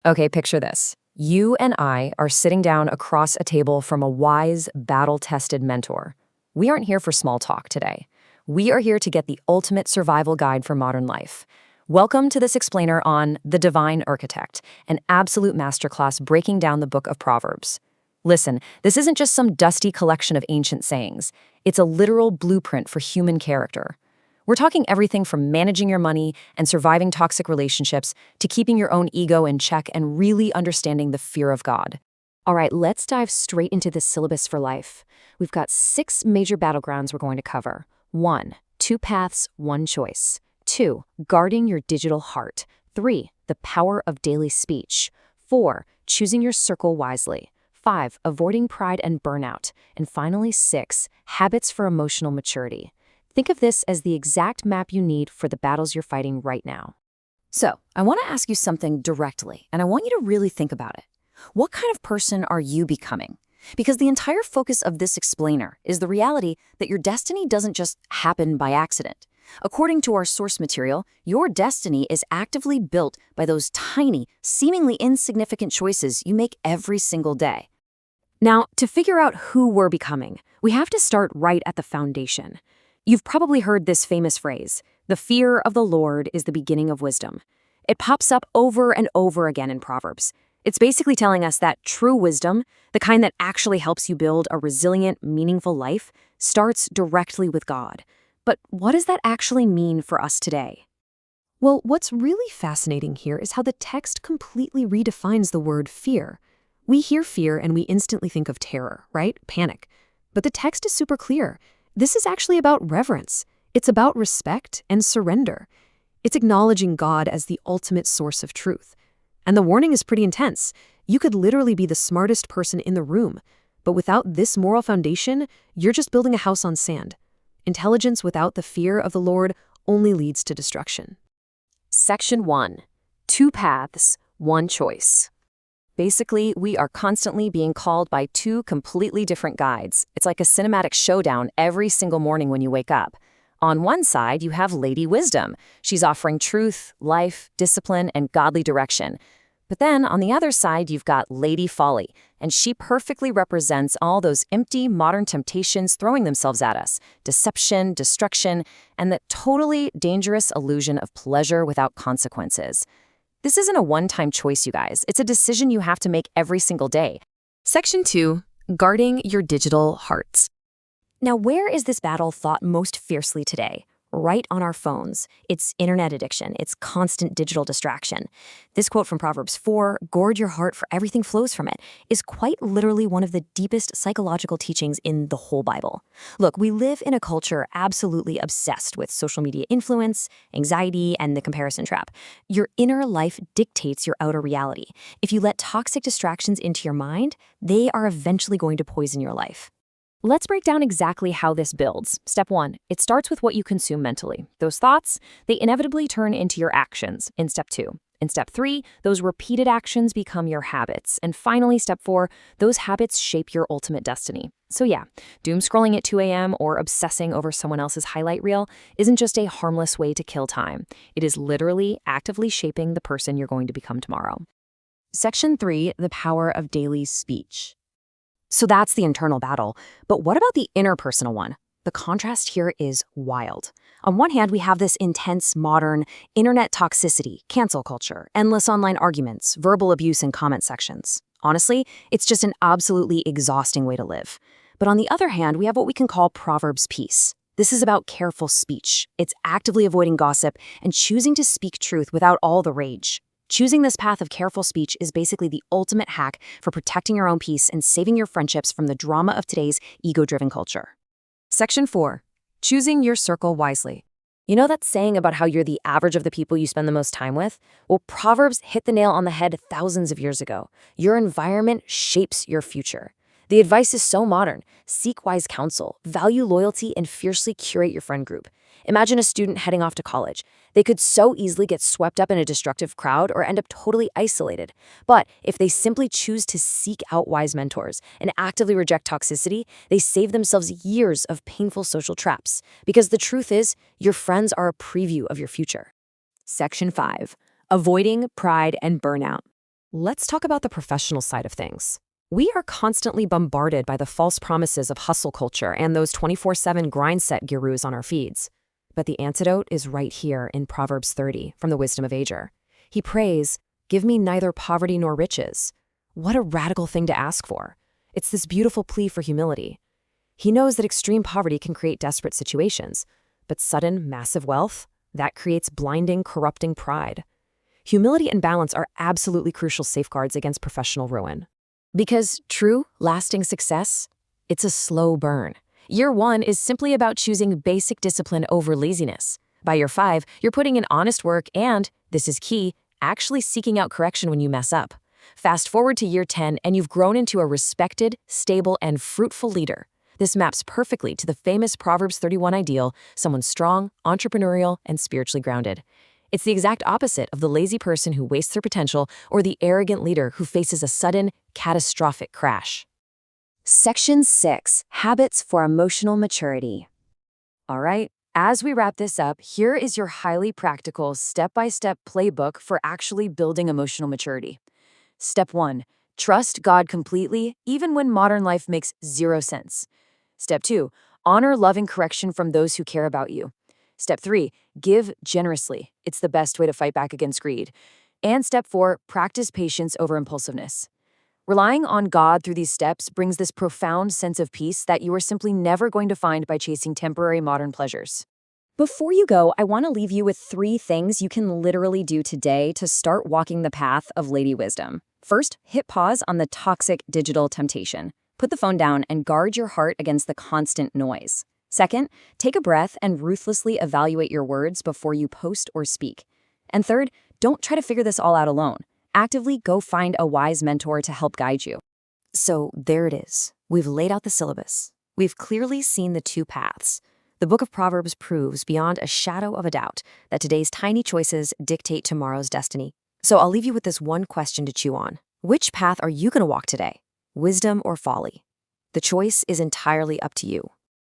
Okay, picture this. You and I are sitting down across a table from a wise, battle-tested mentor. We aren't here for small talk today. We are here to get the ultimate survival guide for modern life. Welcome to this explainer on The Divine Architect, an absolute masterclass breaking down the book of Proverbs. Listen, this isn't just some dusty collection of ancient sayings. It's a literal blueprint for human character. We're talking everything from managing your money and surviving toxic relationships to keeping your own ego in check and really understanding the fear of God. All right, let's dive straight into the syllabus for life. We've got 6 major battlegrounds we're going to cover. 1. 2 paths, 1 choice. 2. Guarding your digital heart. 3. The power of daily speech. 4. Choosing your circle wisely. 5. Avoiding pride and burnout. And finally, 6. Habits for emotional maturity. Think of this as the exact map you need for the battles you're fighting right now. So, I want to ask you something directly, and I want you to really think about it. What kind of person are you becoming? Because the entire focus of this explainer is the reality that your destiny doesn't just happen by accident. According to our source material, your destiny is actively built by those tiny, seemingly insignificant choices you make every single day. Now, to figure out who we're becoming, we have to start right at the foundation. You've probably heard this famous phrase, "The fear of the Lord is the beginning of wisdom." It pops up over and over again in Proverbs. It's basically telling us that true wisdom, the kind that actually helps you build a resilient, meaningful life, starts directly with God. But what does that actually mean for us today? Well, what's really fascinating here is how the text completely redefines the word fear. We hear fear and we instantly think of terror, right? Panic. But the text is super clear. This is actually about reverence. It's about respect and surrender. It's acknowledging God as the ultimate source of truth. And the warning is pretty intense. You could literally be the smartest person in the room, but without this moral foundation, you're just building a house on sand. Intelligence without the fear of the Lord only leads to destruction. Section 1. 2 paths, 1 choice. Basically, we are constantly being called by 2 completely different guides. It's like a cinematic showdown every single morning when you wake up. On one side, you have Lady Wisdom. She's offering truth, life, discipline, and godly direction. But then, on the other side, you've got Lady Folly, and she perfectly represents all those empty, modern temptations throwing themselves at us. Deception, destruction, and the totally dangerous illusion of pleasure without consequences. This isn't a one-time choice, you guys. It's a decision you have to make every single day. Section 2. Guarding your digital hearts. Now, where is this battle fought most fiercely today? Right on our phones. It's internet addiction. It's constant digital distraction. This quote from Proverbs 4, "Guard your heart for everything flows from it," is quite literally one of the deepest psychological teachings in the whole Bible. Look, we live in a culture absolutely obsessed with social media influence, anxiety, and the comparison trap. Your inner life dictates your outer reality. If you let toxic distractions into your mind, they are eventually going to poison your life. Let's break down exactly how this builds. Step 1, it starts with what you consume mentally. Those thoughts, they inevitably turn into your actions in step 2. In step 3, those repeated actions become your habits. And finally, step 4, those habits shape your ultimate destiny. So yeah, doom scrolling at 2 a.m. or obsessing over someone else's highlight reel isn't just a harmless way to kill time. It is literally actively shaping the person you're going to become tomorrow. Section 3, the power of daily speech. So that's the internal battle. But what about the interpersonal one? The contrast here is wild. On one hand, we have this intense, modern, internet toxicity, cancel culture, endless online arguments, verbal abuse in comment sections. Honestly, it's just an absolutely exhausting way to live. But on the other hand, we have what we can call Proverbs peace. This is about careful speech. It's actively avoiding gossip and choosing to speak truth without all the rage. Choosing this path of careful speech is basically the ultimate hack for protecting your own peace and saving your friendships from the drama of today's ego-driven culture. Section 4. Choosing your circle wisely. You know that saying about how you're the average of the people you spend the most time with? Well, Proverbs hit the nail on the head thousands of years ago. Your environment shapes your future. The advice is so modern. Seek wise counsel, value loyalty, and fiercely curate your friend group. Imagine a student heading off to college. They could so easily get swept up in a destructive crowd or end up totally isolated. But if they simply choose to seek out wise mentors and actively reject toxicity, they save themselves years of painful social traps. Because the truth is, your friends are a preview of your future. Section 5. Avoiding pride and burnout. Let's talk about the professional side of things. We are constantly bombarded by the false promises of hustle culture and those 24/7 grind set gurus on our feeds. But the antidote is right here in Proverbs 30 from the Wisdom of Ager. He prays, "Give me neither poverty nor riches." What a radical thing to ask for. It's this beautiful plea for humility. He knows that extreme poverty can create desperate situations, but sudden, massive wealth, that creates blinding, corrupting pride. Humility and balance are absolutely crucial safeguards against professional ruin. Because true, lasting success, it's a slow burn. Year 1 is simply about choosing basic discipline over laziness. By year 5, you're putting in honest work and, this is key, actually seeking out correction when you mess up. Fast forward to year 10 and you've grown into a respected, stable, and fruitful leader. This maps perfectly to the famous Proverbs 31 ideal, someone strong, entrepreneurial, and spiritually grounded. It's the exact opposite of the lazy person who wastes their potential or the arrogant leader who faces a sudden, catastrophic crash. Section 6, Habits for Emotional Maturity. All right, as we wrap this up, here is your highly practical, step-by-step playbook for actually building emotional maturity. Step 1, trust God completely, even when modern life makes zero sense. Step 2, honor loving correction from those who care about you. Step 3, give generously. It's the best way to fight back against greed. And step 4, practice patience over impulsiveness. Relying on God through these steps brings this profound sense of peace that you are simply never going to find by chasing temporary modern pleasures. Before you go, I want to leave you with 3 things you can literally do today to start walking the path of Lady Wisdom. First, hit pause on the toxic digital temptation. Put the phone down and guard your heart against the constant noise. Second, take a breath and ruthlessly evaluate your words before you post or speak. And third, don't try to figure this all out alone. Actively go find a wise mentor to help guide you. So there it is. We've laid out the syllabus. We've clearly seen the 2 paths. The book of Proverbs proves beyond a shadow of a doubt that today's tiny choices dictate tomorrow's destiny. So I'll leave you with this one question to chew on. Which path are you going to walk today? Wisdom or folly? The choice is entirely up to you.